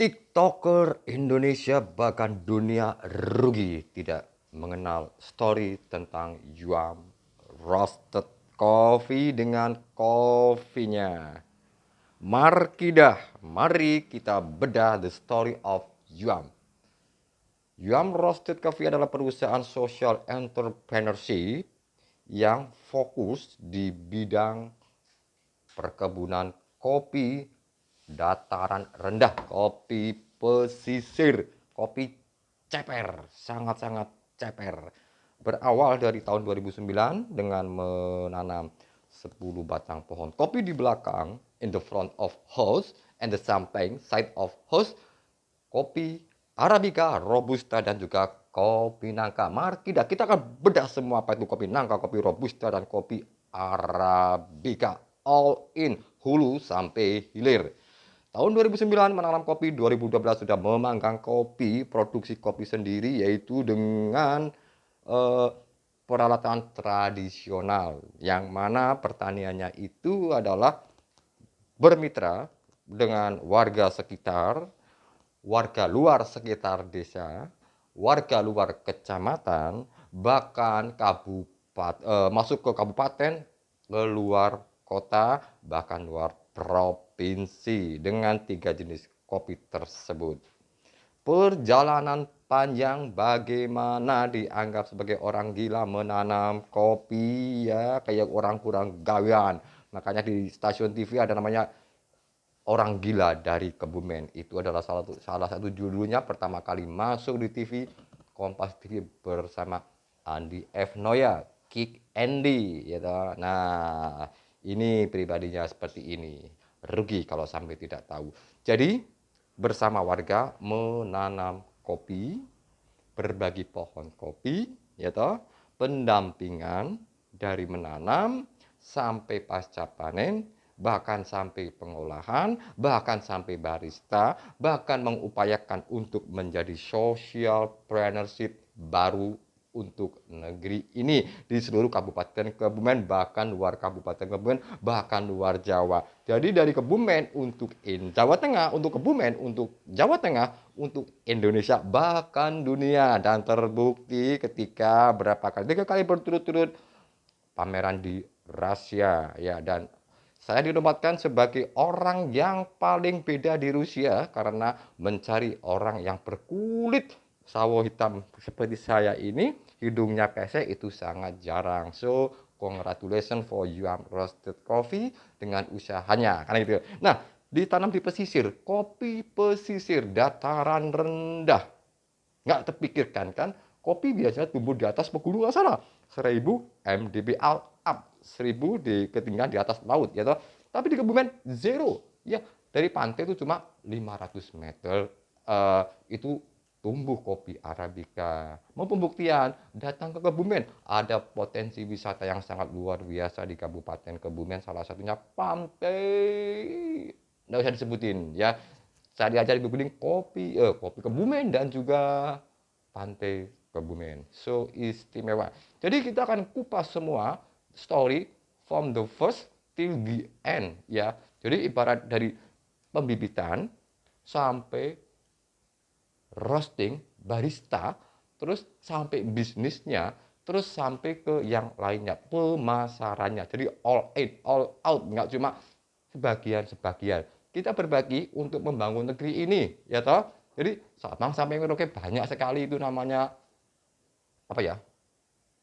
TikToker Indonesia bahkan dunia rugi tidak mengenal story tentang Yuam Roasted Coffee dengan kopinya. Mari kita bedah the story of Yuam. Yuam Roasted Coffee adalah perusahaan social entrepreneurship yang fokus di bidang perkebunan kopi dataran rendah, kopi pesisir, kopi ceper, sangat-sangat ceper. Berawal dari tahun 2009 dengan menanam 10 batang pohon kopi di belakang, in the front of house, and the samping side of house, kopi Arabica, Robusta, dan juga kopi nangka. Mari kita akan bedah semua apa itu kopi nangka, kopi Robusta, dan kopi Arabica. All in, hulu sampai hilir. Tahun 2009 menanam kopi, 2012 sudah memanggang kopi, produksi kopi sendiri, yaitu dengan eh, peralatan tradisional. Yang mana pertaniannya itu adalah bermitra dengan warga sekitar, warga luar sekitar desa, warga luar kecamatan, bahkan masuk ke kabupaten, ke luar kota, bahkan luar provinsi dengan 3 jenis kopi tersebut. Perjalanan panjang bagaimana dianggap sebagai orang gila menanam kopi, ya kayak orang kurang gawean. Makanya di stasiun TV ada namanya Orang Gila dari Kebumen. Itu adalah salah satu judulnya pertama kali masuk di TV Kompas TV bersama Andi F. Noya, Kick Andy, gitu. Nah, ini pribadinya seperti ini. Rugi kalau sampai tidak tahu. Jadi, bersama warga menanam kopi, berbagi pohon kopi, ya toh, pendampingan dari menanam sampai pasca panen, bahkan sampai pengolahan, bahkan sampai barista, bahkan mengupayakan untuk menjadi social partnership baru untuk negeri ini di seluruh Kabupaten Kebumen, bahkan luar Kabupaten Kebumen, bahkan luar Jawa. Jadi dari Kebumen untuk Jawa Tengah, untuk Kebumen, untuk Jawa Tengah, untuk Indonesia, bahkan dunia. Dan terbukti ketika tiga kali berturut-turut pameran di Rusia, ya. Dan saya dinobatkan sebagai orang yang paling beda di Rusia karena mencari orang yang berkulit sawo hitam seperti saya ini, hidungnya pesek, itu sangat jarang. So, congratulations for Yuam Roasted Coffee dengan usahanya. Karena gitu. Nah, ditanam di pesisir, kopi pesisir, dataran rendah. Nggak terpikirkan kan, kopi biasanya tumbuh di atas pegunungan sana. 1000 mdb up, 1000 di ketinggian di atas laut, ya toh. Tapi di Kebumen zero. Ya, dari pantai itu cuma 500 meter itu tumbuh kopi Arabica. Mau pembuktian? Datang ke Kebumen. Ada potensi wisata yang sangat luar biasa di Kabupaten Kebumen. Salah satunya pantai. Nggak usah disebutin, ya. Saya diajari berkeliling kopi Kebumen dan juga pantai Kebumen. So istimewa. Jadi kita akan kupas semua story from the first till the end, ya. Jadi ibarat dari pembibitan sampai roasting, barista, terus sampai bisnisnya, terus sampai ke yang lainnya, pemasarannya. Jadi all in, all out, nggak cuma sebagian-sebagian. Kita berbagi untuk membangun negeri ini, ya toh. Jadi Sabang sampai Merauke banyak sekali itu namanya apa ya?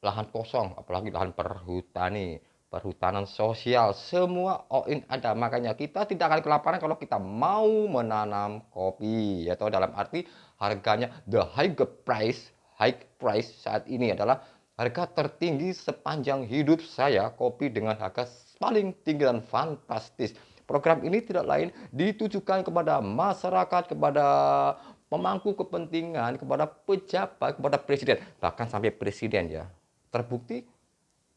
Lahan kosong, apalagi lahan perhutani, perhutanan sosial, semua all in ada. Makanya kita tidak akan kelaparan kalau kita mau menanam kopi, atau dalam arti harganya high price saat ini adalah harga tertinggi sepanjang hidup saya, kopi dengan harga paling tinggi dan fantastis. Program ini tidak lain ditujukan kepada masyarakat, kepada pemangku kepentingan, kepada pejabat, kepada presiden, bahkan sampai presiden, ya. Terbukti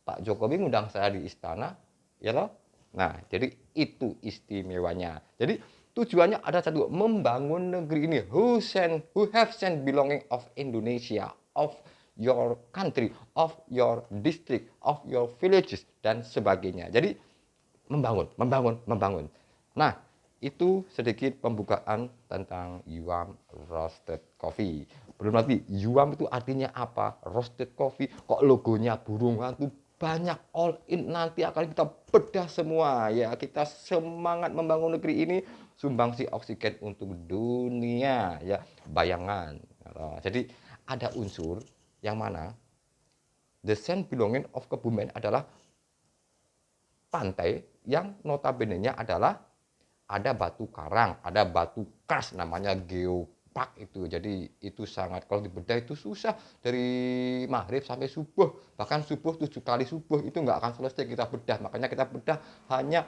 Pak Jokowi ngundang saya di istana, ya loh. Nah, jadi itu istimewanya. Jadi tujuannya ada satu, membangun negeri ini. Who have sent belonging of Indonesia, of your country, of your district, of your villages, dan sebagainya. Jadi membangun. Nah, Itu sedikit pembukaan tentang Yuam Roasted Coffee. Belum lagi, Yuam itu artinya apa? Roasted Coffee, kok logonya burung hantu? Banyak all in, nanti akan kita bedah semua ya. Kita semangat membangun negeri ini, sumbangsi oksigen untuk dunia ya. Bayangan. Jadi ada unsur yang mana the sense belonging of Kebumen adalah pantai yang notabene-nya adalah ada batu karang, ada batu kars namanya geopark itu. Jadi itu sangat, kalau dibedah itu susah, dari maghrib sampai subuh, bahkan subuh 7 kali subuh itu nggak akan selesai kita bedah. Makanya kita bedah hanya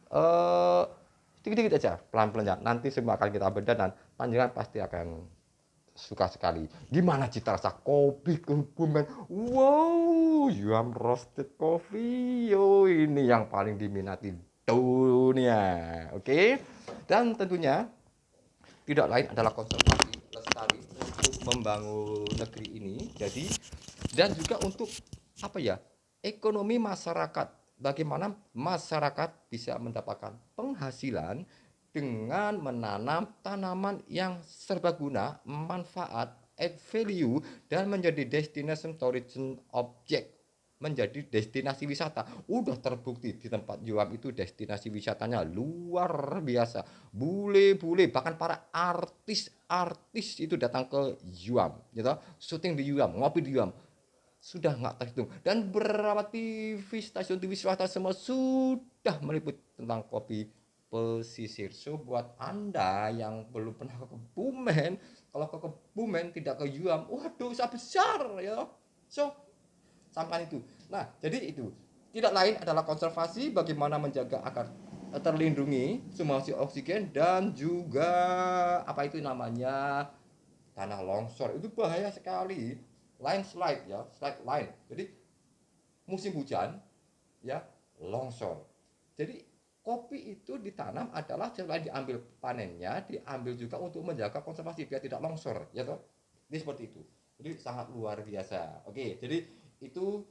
eh, sedikit-sedikit aja, pelan-pelan ya. Nanti semua akan kita bedah dan panjangan pasti akan suka sekali. Gimana cita rasa kopi Kebumen? Wow, Yuam Roasted Coffee. Yo, ini yang paling diminati dunia. Oke. Dan tentunya tidak lain adalah konservasi lestari untuk membangun negeri ini. Jadi dan juga untuk apa ya? Ekonomi masyarakat. Bagaimana masyarakat bisa mendapatkan penghasilan dengan menanam tanaman yang serbaguna, manfaat, add value, dan menjadi destination tourism object, menjadi destinasi wisata. Udah terbukti di tempat Yuam itu destinasi wisatanya luar biasa. Bule-bule, bahkan para artis-artis itu datang ke Yuam, gitu, syuting di Yuam, ngopi di Yuam. Sudah nggak terhitung. Dan berapa TV, stasiun TV swasta semua sudah meliput tentang kopi pesisir. So buat Anda yang belum pernah ke Kebumen, kalau ke Kebumen tidak ke Yuam, waduh, dosa besar ya. So sampah itu. Nah, jadi itu tidak lain adalah konservasi, bagaimana menjaga agar terlindungi sumbangsi oksigen, dan juga apa itu namanya, tanah longsor itu bahaya sekali, landslide ya, slide line. Jadi musim hujan ya, longsor. Jadi kopi itu ditanam adalah selain diambil panennya, diambil juga untuk menjaga konservasi biar tidak longsor ya toh. Ini seperti itu. Jadi sangat luar biasa. Oke, jadi itu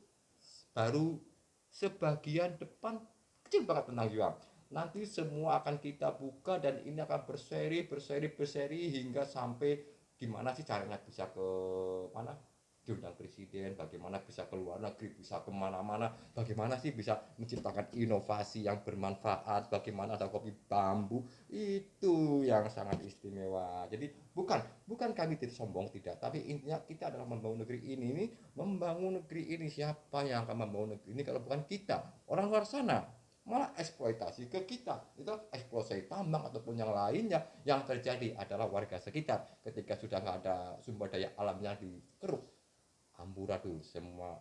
baru sebagian depan kecil banget tentang Yuam. Nanti semua akan kita buka dan ini akan berseri hingga sampai gimana sih caranya bisa ke mana, diundang presiden, bagaimana bisa ke luar negeri, bisa kemana-mana, bagaimana sih bisa menciptakan inovasi yang bermanfaat, bagaimana ada kopi bambu, itu yang sangat istimewa. Jadi bukan kami tidak sombong, tidak, tapi intinya kita adalah membangun negeri ini. Membangun negeri ini, siapa yang akan membangun negeri ini kalau bukan kita? Orang luar sana malah eksploitasi ke kita, itu eksploitasi tambang ataupun yang lainnya. Yang terjadi adalah warga sekitar ketika sudah nggak ada sumber daya alamnya dikeruk, amburadul semua,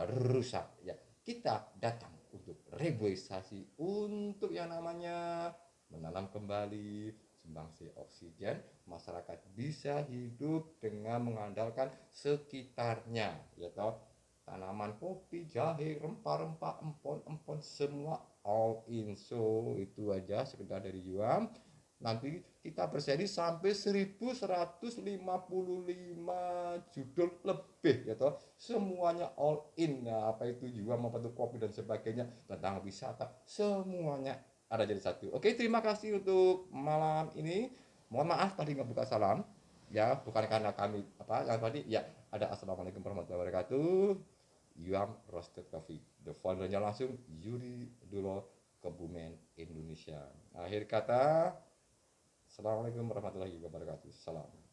rusak ya. Kita datang untuk reboisasi, untuk yang namanya menanam kembali sumbangsi oksigen, masyarakat bisa hidup dengan mengandalkan sekitarnya ya toh, tanaman kopi, jahe, rempah-rempah, empon-empon, semua all in. So itu aja sekedar dari Yuam. Nanti kita berseri sampai 1155 judul lebih ya toh, semuanya all in. Nah, apa itu juga apa itu kopi dan sebagainya, tentang wisata, semuanya ada jadi satu. Oke, terima kasih untuk malam ini. Mohon maaf tadi nggak buka salam ya, bukan karena kami apa yang tadi ya, ada assalamualaikum warahmatullahi wabarakatuh. Yuam Roasted Coffee, the foundernya langsung Yuri Dulo, Kebumen, Indonesia. Akhir kata, assalamualaikum warahmatullahi wabarakatuh. Salam.